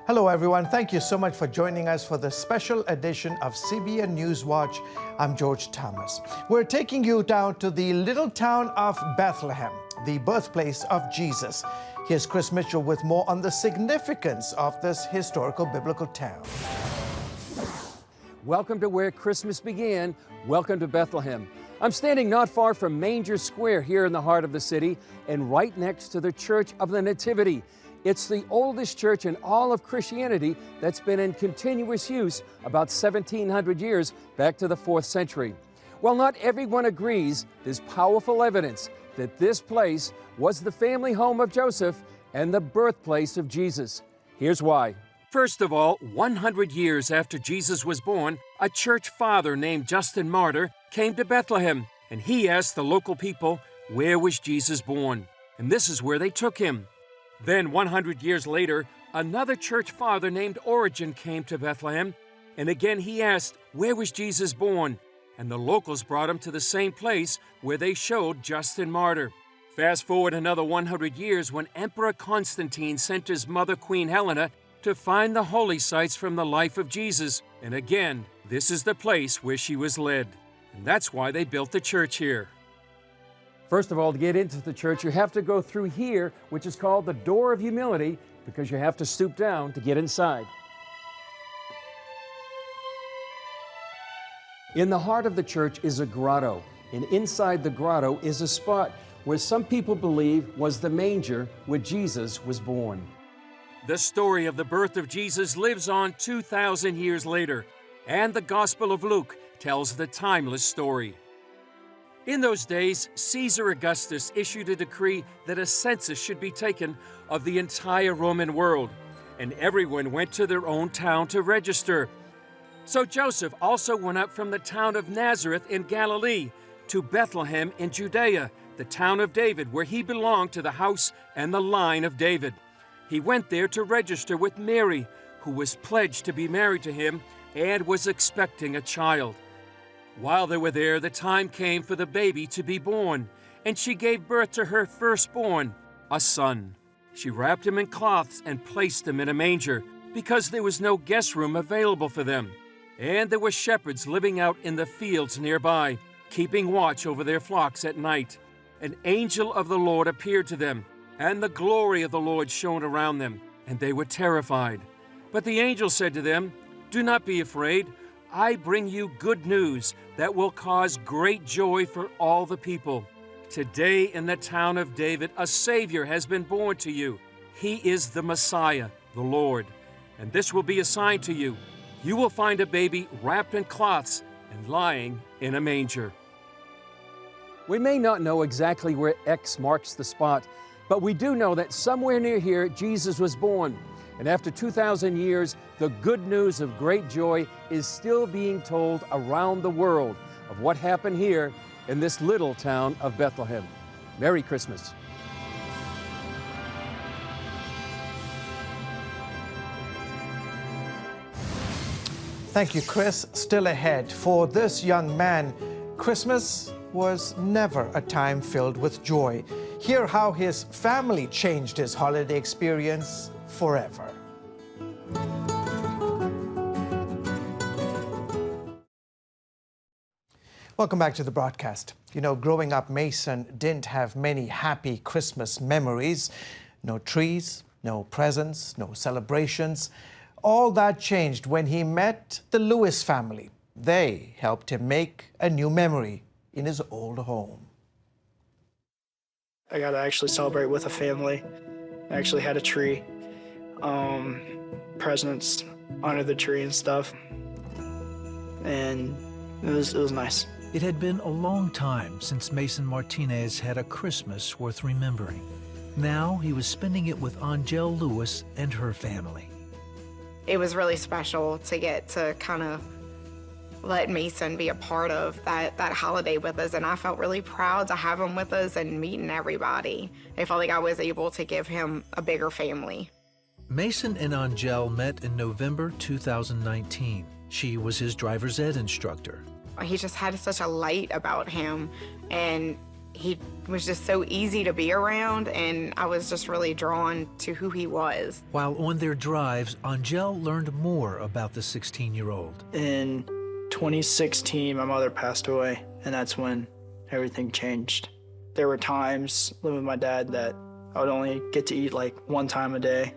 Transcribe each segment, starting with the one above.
Hello everyone, thank you so much for joining us for the special edition of CBN NewsWatch. I'm George Thomas. We're taking you down to the little town of Bethlehem, the birthplace of Jesus. Here's Chris Mitchell with more on the significance of this historical biblical town. Welcome to where Christmas began. Welcome to Bethlehem. I'm standing not far from Manger Square here in the heart of the city and right next to the Church of the Nativity. It's the oldest church in all of Christianity that's been in continuous use about 1,700 years back to the 4th century. While not everyone agrees, there's powerful evidence that this place was the family home of Joseph and the birthplace of Jesus. Here's why. First of all, 100 years after Jesus was born, a church father named Justin Martyr came to Bethlehem, and he asked the local people, where was Jesus born? And this is where they took him. Then 100 years later, another church father named Origen came to Bethlehem, and again he asked, where was Jesus born? And the locals brought him to the same place where they showed Justin Martyr. Fast forward another 100 years when Emperor Constantine sent his mother, Queen Helena, to find the holy sites from the life of Jesus. And again, this is the place where she was led. And that's why they built the church here. First of all, to get into the church, you have to go through here, which is called the Door of Humility, because you have to stoop down to get inside. In the heart of the church is a grotto, and inside the grotto is a spot where some people believe was the manger where Jesus was born. The story of the birth of Jesus lives on 2,000 years later, and the Gospel of Luke tells the timeless story. In those days, Caesar Augustus issued a decree that a census should be taken of the entire Roman world, and everyone went to their own town to register. So Joseph also went up from the town of Nazareth in Galilee to Bethlehem in Judea, the town of David, where he belonged to the house and the line of David. He went there to register with Mary, who was pledged to be married to him and was expecting a child. While they were there, the time came for the baby to be born, and she gave birth to her firstborn, a son. She wrapped him in cloths and placed him in a manger, because there was no guest room available for them. And there were shepherds living out in the fields nearby, keeping watch over their flocks at night. An angel of the Lord appeared to them, and the glory of the Lord shone around them, and they were terrified. But the angel said to them, "Do not be afraid. I bring you good news that will cause great joy for all the people. Today in the town of David, a Savior has been born to you. He is the Messiah, the Lord. And this will be a sign to you. You will find a baby wrapped in cloths and lying in a manger." We may not know exactly where X marks the spot, but we do know that somewhere near here, Jesus was born. And after 2,000 years, the good news of great joy is still being told around the world of what happened here in this little town of Bethlehem. Merry Christmas. Thank you, Chris. Still ahead, for this young man, Christmas was never a time filled with joy. Hear how his family changed his holiday experience forever. Welcome back to the broadcast. You know, growing up, Mason didn't have many happy Christmas memories. No trees, no presents, no celebrations. All that changed when he met the Lewis family. They helped him make a new memory in his old home. I got to actually celebrate with a family. I actually had a tree, presents under the tree and stuff, and it was nice. It had been a long time since Mason Martinez had a Christmas worth remembering. Now he was spending it with Angel Lewis and her family. It was really special to get to kind of let Mason be a part of that holiday with us, and I felt really proud to have him with us and meeting everybody. I felt like I was able to give him a bigger family. Mason and Angel met in November 2019. She was his driver's ed instructor. He just had such a light about him, and he was just so easy to be around, and I was just really drawn to who he was. While on their drives, Angel learned more about the 16-year-old. In 2016, my mother passed away, and that's when everything changed. There were times living with my dad that I would only get to eat like one time a day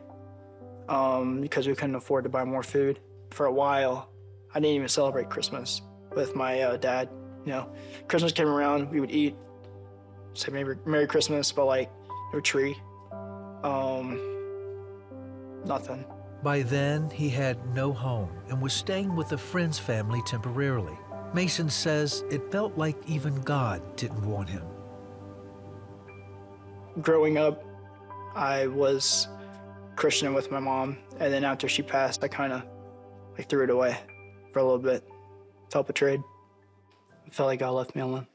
because we couldn't afford to buy more food. For a while, I didn't even celebrate Christmas with my dad. You know, Christmas came around, we would eat, say maybe Merry Christmas, but like no tree, nothing. By then, he had no home and was staying with a friend's family temporarily. Mason says it felt like even God didn't want him. Growing up, I was Christian with my mom, and then after she passed, I kind of like threw it away for a little bit. Felt betrayed. I felt like God left me alone.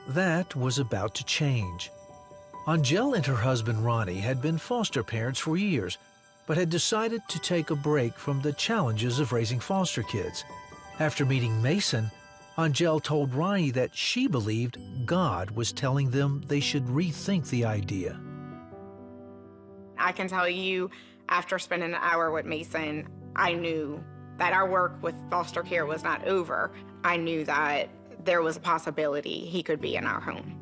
That was about to change. Angel and her husband Ronnie had been foster parents for years, but had decided to take a break from the challenges of raising foster kids. After meeting Mason, Angel told Ronnie that she believed God was telling them they should rethink the idea. I can tell you, after spending an hour with Mason, I knew that our work with foster care was not over. I knew that there was a possibility he could be in our home.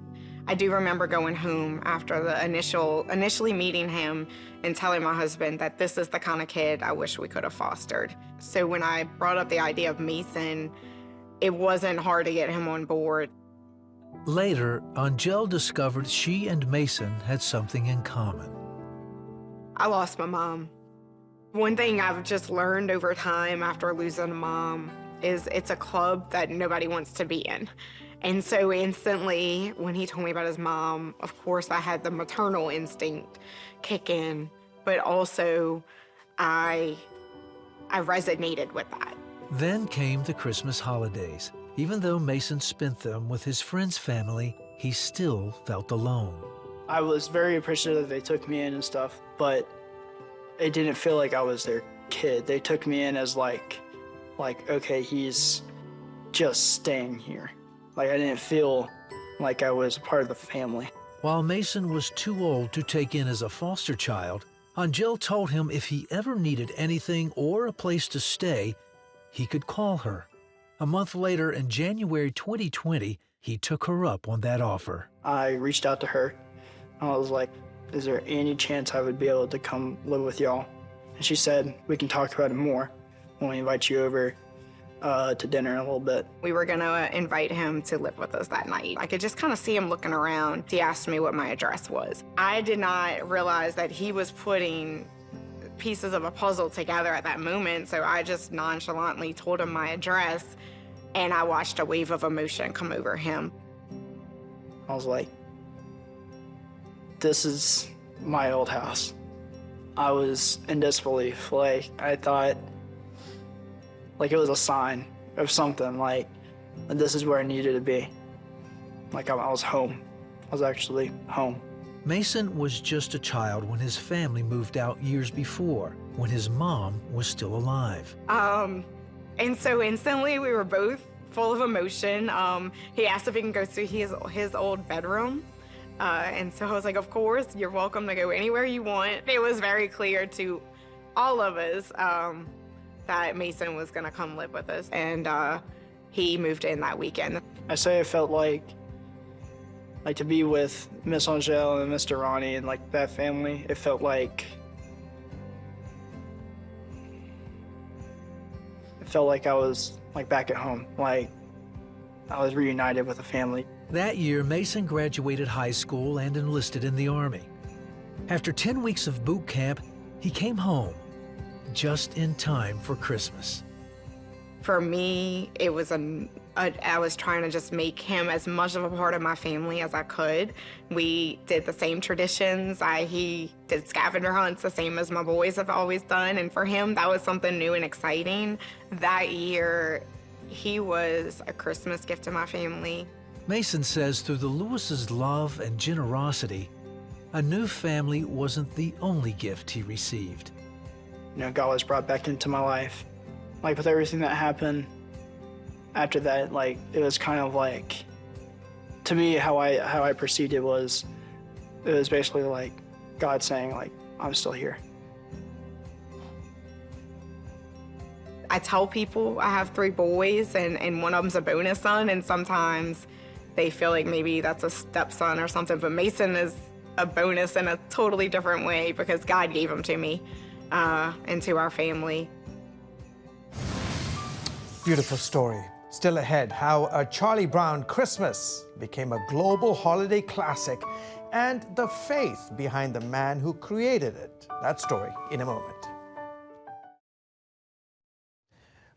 I do remember going home after the initially meeting him and telling my husband that this is the kind of kid I wish we could have fostered. So when I brought up the idea of Mason, it wasn't hard to get him on board. Later, Angel discovered she and Mason had something in common. I lost my mom. One thing I've just learned over time after losing a mom is it's a club that nobody wants to be in. And so instantly, when he told me about his mom, of course I had the maternal instinct kick in, but also I resonated with that. Then came the Christmas holidays. Even though Mason spent them with his friend's family, he still felt alone. I was very appreciative that they took me in and stuff, but it didn't feel like I was their kid. They took me in as like, okay, he's just staying here. Like, I didn't feel like I was a part of the family. While Mason was too old to take in as a foster child, Angel told him if he ever needed anything or a place to stay, he could call her. A month later, in January 2020, he took her up on that offer. I reached out to her. I was like, is there any chance I would be able to come live with y'all? And she said, we can talk about it more when we invite you over to dinner in a little bit. We were gonna invite him to live with us that night. I could just kind of see him looking around. He asked me what my address was. I did not realize that he was putting pieces of a puzzle together at that moment, so I just nonchalantly told him my address, and I watched a wave of emotion come over him. I was like, this is my old house. I was in disbelief. Like, I thought, like it was a sign of something, like this is where I needed to be. Like I was home. I was actually home. Mason was just a child when his family moved out years before, when his mom was still alive. And so instantly we were both full of emotion. He asked if he can go to his old bedroom. And so I was like, of course, you're welcome to go anywhere you want. It was very clear to all of us that Mason was gonna come live with us, and he moved in that weekend. I say it felt like to be with Miss Angel and Mr. Ronnie and like that family, it felt like I was like back at home, like I was reunited with a family. That year, Mason graduated high school and enlisted in the Army. After 10 weeks of boot camp, he came home just in time for Christmas. For me, it was I was trying to just make him as much of a part of my family as I could. We did the same traditions. He did scavenger hunts the same as my boys have always done, and for him, that was something new and exciting. That year, he was a Christmas gift to my family. Mason says through the Lewis's love and generosity, a new family wasn't the only gift he received. You know, God was brought back into my life. Like with everything that happened after that, like it was kind of like To me, how I perceived it was basically like God saying, like, I'm still here. I tell people I have 3 boys and one of them's a bonus son, and sometimes they feel like maybe that's a stepson or something, but Mason is a bonus in a totally different way because God gave him to me and to our family. Beautiful story. Still ahead, how a Charlie Brown Christmas became a global holiday classic and the faith behind the man who created it. That story in a moment.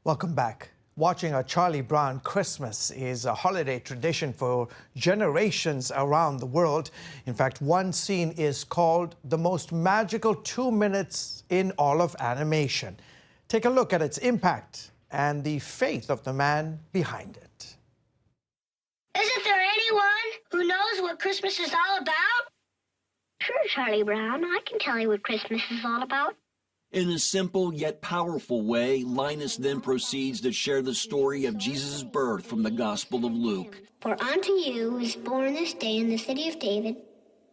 Welcome back. Watching a Charlie Brown Christmas is a holiday tradition for generations around the world. In fact, one scene is called the most magical 2 minutes in all of animation. Take a look at its impact and the faith of the man behind it. Isn't there anyone who knows what Christmas is all about? Sure, Charlie Brown. I can tell you what Christmas is all about. In a simple yet powerful way, Linus then proceeds to share the story of Jesus' birth from the Gospel of Luke. For unto you is born this day in the city of David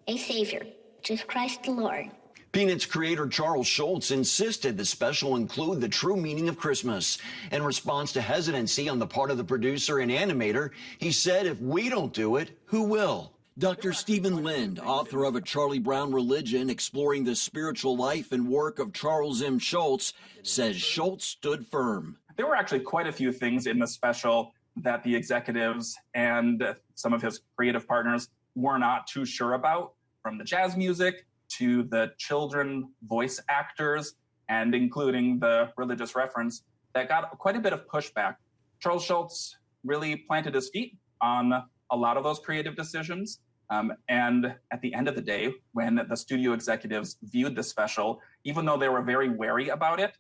a Savior, which is Christ the Lord. Peanuts creator Charles Schulz insisted the special include the true meaning of Christmas. In response to hesitancy on the part of the producer and animator, he said, if we don't do it, who will? Dr. Stephen Lind, author of A Charlie Brown Religion, exploring the spiritual life and work of Charles M. Schulz, says Schulz stood firm. There were actually quite a few things in the special that the executives and some of his creative partners were not too sure about, from the jazz music to the children voice actors, and including the religious reference that got quite a bit of pushback. Charles Schulz really planted his feet on a lot of those creative decisions. And at the end of the day, when the studio executives viewed the special, even though they were very wary about it,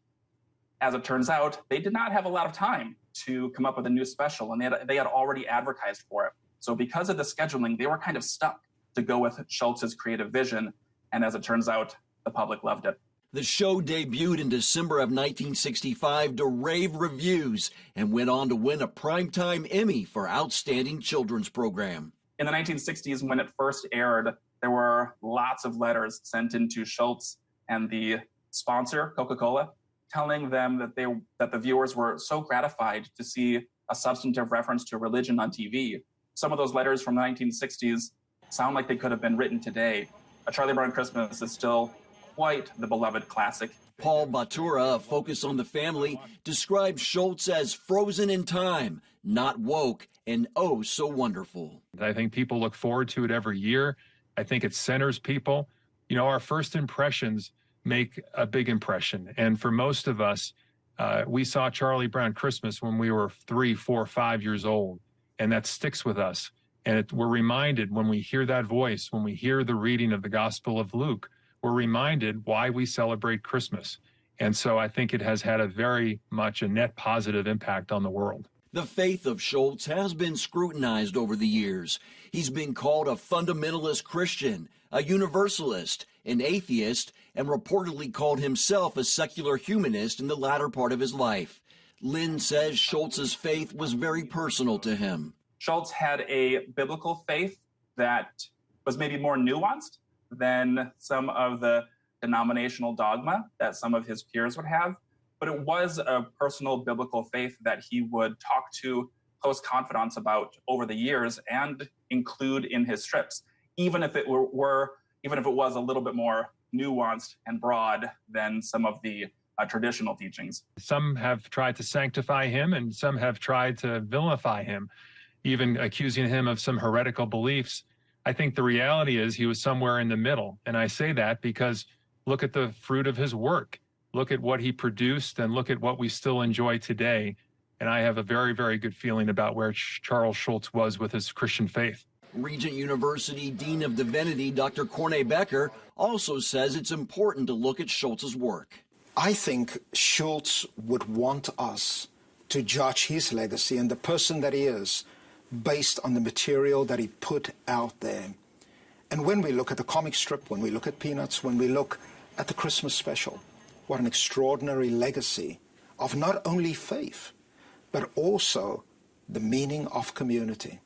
as it turns out, they did not have a lot of time to come up with a new special, and they had already advertised for it. So because of the scheduling, they were kind of stuck to go with Schultz's creative vision. And as it turns out, the public loved it. The show debuted in December of 1965 to rave reviews and went on to win a Primetime Emmy for Outstanding Children's Program. In the 1960s, when it first aired, there were lots of letters sent into Schulz and the sponsor, Coca-Cola, telling them that the viewers were so gratified to see a substantive reference to religion on TV. Some of those letters from the 1960s sound like they could have been written today. A Charlie Brown Christmas is still quite the beloved classic. Paul Batura, of Focus on the Family, describes Schulz as frozen in time, not woke, and oh so wonderful. I think people look forward to it every year. I think it centers people. You know, our first impressions make a big impression. And for most of us, we saw Charlie Brown Christmas when we were 3, 4, 5 years old, and that sticks with us. And we're reminded when we hear that voice, when we hear the reading of the Gospel of Luke, we're reminded why we celebrate Christmas. And so I think it has had a very much a net positive impact on the world. The faith of Schulz has been scrutinized over the years. He's been called a fundamentalist Christian, a universalist, an atheist, and reportedly called himself a secular humanist in the latter part of his life. Lynn says Schulz's faith was very personal to him. Schulz had a biblical faith that was maybe more nuanced than some of the denominational dogma that some of his peers would have, but it was a personal biblical faith that he would talk to close confidants about over the years and include in his strips, even if it was a little bit more nuanced and broad than some of the traditional teachings. Some have tried to sanctify him and some have tried to vilify him, even accusing him of some heretical beliefs. I think the reality is he was somewhere in the middle. And I say that because look at the fruit of his work. Look at what he produced and look at what we still enjoy today. And I have a very, very good feeling about where Charles Schulz was with his Christian faith. Regent University Dean of Divinity, Dr. Corney Becker, also says it's important to look at Schulz's work. I think Schulz would want us to judge his legacy and the person that he is based on the material that he put out there. And when we look at the comic strip, when we look at Peanuts, when we look at the Christmas special, what an extraordinary legacy of not only faith, but also the meaning of community.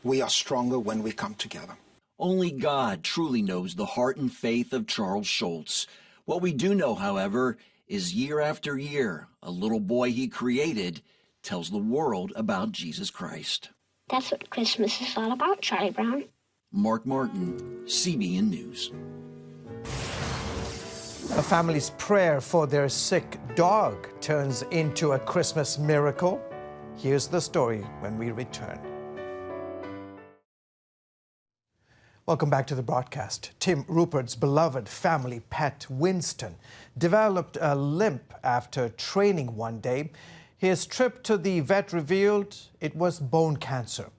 We are stronger when we come together. Only God truly knows the heart and faith of Charles Schultz. What we do know, however, is year after year, a little boy he created tells the world about Jesus Christ. That's what Christmas is all about, Charlie Brown. Mark Martin, CBN News. A family's prayer for their sick dog turns into a Christmas miracle. Here's the story when we return. Welcome back to the broadcast. Tim Rupert's beloved family pet, Winston, developed a limp after training one day. His trip to the vet revealed it was bone cancer.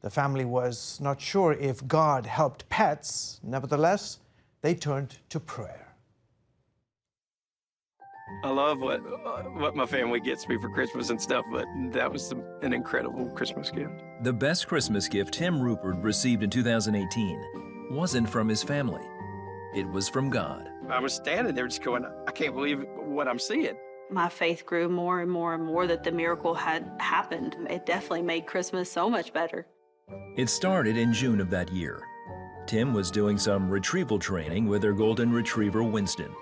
The family was not sure if God helped pets. Nevertheless, they turned to prayer. I love what my family gets me for Christmas and stuff, but that was an incredible Christmas gift. The best Christmas gift Tim Rupert received in 2018 wasn't from his family. It was from God. I was standing there just going, I can't believe what I'm seeing. My faith grew more and more and more that the miracle had happened. It definitely made Christmas so much better. It started in June of that year. Tim was doing some retrieval training with their golden retriever, Winston.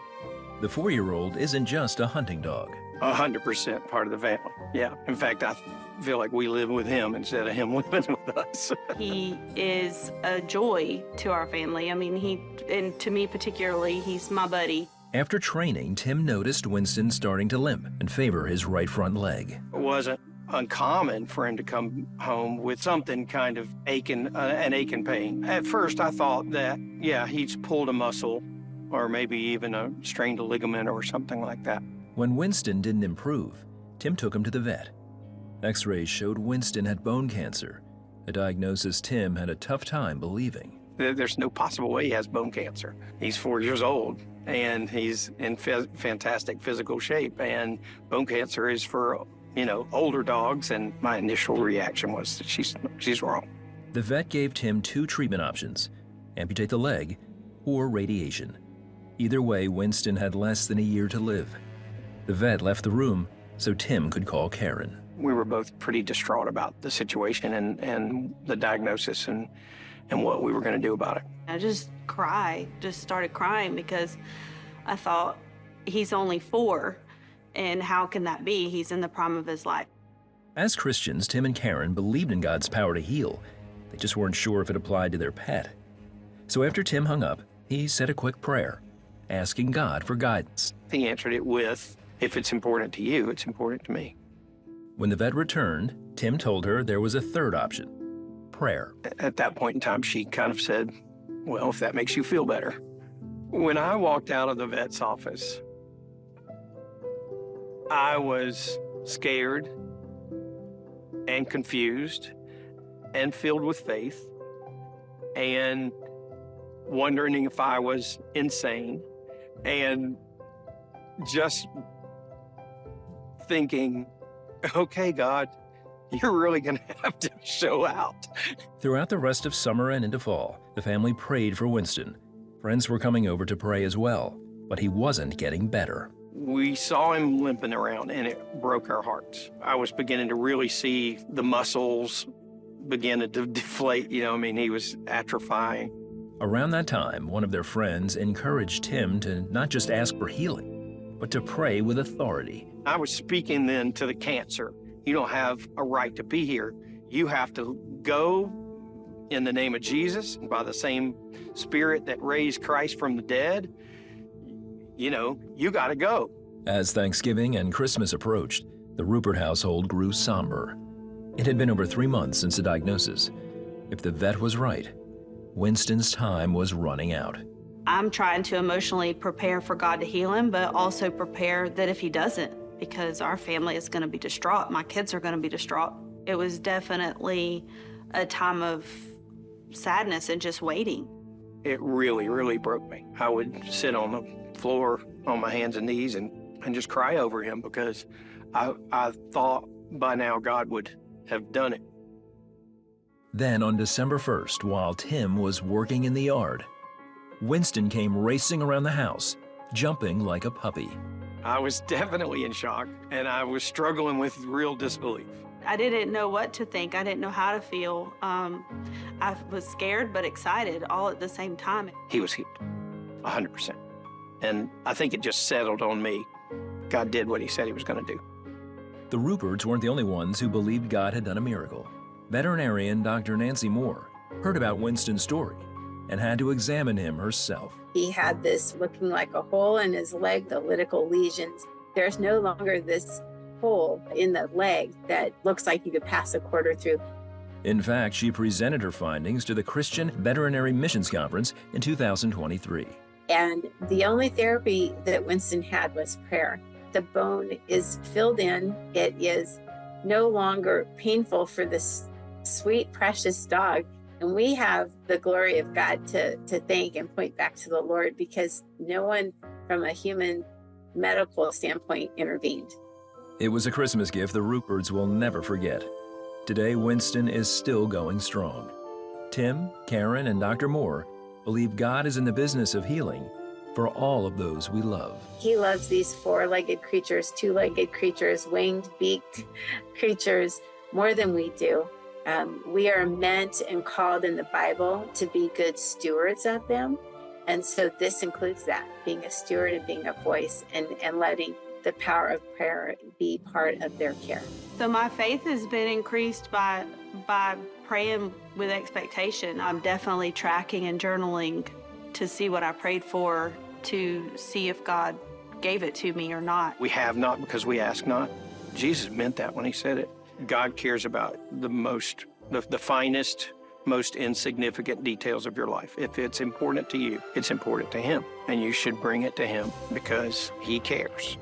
The 4-year-old isn't just a hunting dog. 100% part of the family, yeah. In fact, I feel like we live with him instead of him living with us. He is a joy to our family. I mean, and to me particularly, he's my buddy. After training, Tim noticed Winston starting to limp and favor his right front leg. It wasn't uncommon for him to come home with something kind of an aching pain. At first, I thought that, yeah, he's pulled a muscle or maybe even strained a ligament or something like that. When Winston didn't improve, Tim took him to the vet. X-rays showed Winston had bone cancer, a diagnosis Tim had a tough time believing. There's no possible way he has bone cancer. He's 4 years old, and he's in fantastic physical shape, and bone cancer is for, older dogs, and my initial reaction was that she's wrong. The vet gave Tim 2 treatment options: amputate the leg or radiation. Either way, Winston had less than a year to live. The vet left the room so Tim could call Karen. We were both pretty distraught about the situation and the diagnosis and what we were going to do about it. I just started crying because I thought, he's only 4, and how can that be? He's in the prime of his life. As Christians, Tim and Karen believed in God's power to heal. They just weren't sure if it applied to their pet. So after Tim hung up, he said a quick prayer, asking God for guidance. He answered it with, if it's important to you, it's important to me. When the vet returned, Tim told her there was a third option: prayer. At that point in time, she kind of said, well, if that makes you feel better. When I walked out of the vet's office, I was scared and confused and filled with faith and wondering if I was insane and just thinking, okay, God, you're really going to have to show out. Throughout the rest of summer and into fall, the family prayed for Winston. Friends were coming over to pray as well, but he wasn't getting better. We saw him limping around, and it broke our hearts. I was beginning to really see the muscles begin to deflate. He was atrophying. Around that time, one of their friends encouraged Tim to not just ask for healing, but to pray with authority. I was speaking then to the cancer. You don't have a right to be here. You have to go in the name of Jesus, by the same Spirit that raised Christ from the dead. You got to go. As Thanksgiving and Christmas approached, the Rupert household grew somber. It had been over 3 months since the diagnosis. If the vet was right, Winston's time was running out. I'm trying to emotionally prepare for God to heal him, but also prepare that if he doesn't, because our family is going to be distraught. My kids are going to be distraught. It was definitely a time of sadness and just waiting. It really, really broke me. I would sit on the floor on my hands and knees and just cry over him because I thought by now God would have done it. Then on December 1st, while Tim was working in the yard, Winston came racing around the house, jumping like a puppy. I was definitely in shock, and I was struggling with real disbelief. I didn't know what to think. I didn't know how to feel. I was scared but excited all at the same time. He was healed, 100%. And I think it just settled on me. God did what he said he was going to do. The Ruperts weren't the only ones who believed God had done a miracle. Veterinarian Dr. Nancy Moore heard about Winston's story and had to examine him herself. He had this looking like a hole in his leg, the lytical lesions. There's no longer this hole in the leg that looks like you could pass a quarter through. In fact, she presented her findings to the Christian Veterinary Missions Conference in 2023. And the only therapy that Winston had was prayer. The bone is filled in. It is no longer painful for this sweet, precious dog. And we have the glory of God to thank and point back to the Lord, because no one from a human medical standpoint intervened. It was a Christmas gift the Ruperts will never forget. Today, Winston is still going strong. Tim, Karen, and Dr. Moore believe God is in the business of healing for all of those we love. He loves these four-legged creatures, two-legged creatures, winged, beaked creatures more than we do. We are meant and called in the Bible to be good stewards of them. And so this includes that, being a steward and being a voice and letting the power of prayer be part of their care. So my faith has been increased by praying with expectation. I'm definitely tracking and journaling to see what I prayed for, to see if God gave it to me or not. We have not because we ask not. Jesus meant that when he said it. God cares about the finest, most insignificant details of your life. If it's important to you, it's important to him. And you should bring it to him because he cares.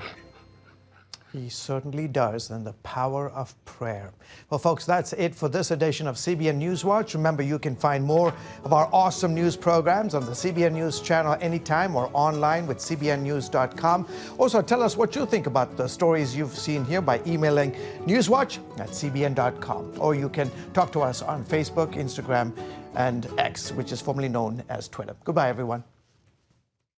He certainly does, and the power of prayer. Well, folks, that's it for this edition of CBN NewsWatch. Remember, you can find more of our awesome news programs on the CBN News Channel anytime or online with cbnnews.com. Also, tell us what you think about the stories you've seen here by emailing newswatch@cbn.com. Or you can talk to us on Facebook, Instagram, and X, which is formerly known as Twitter. Goodbye, everyone.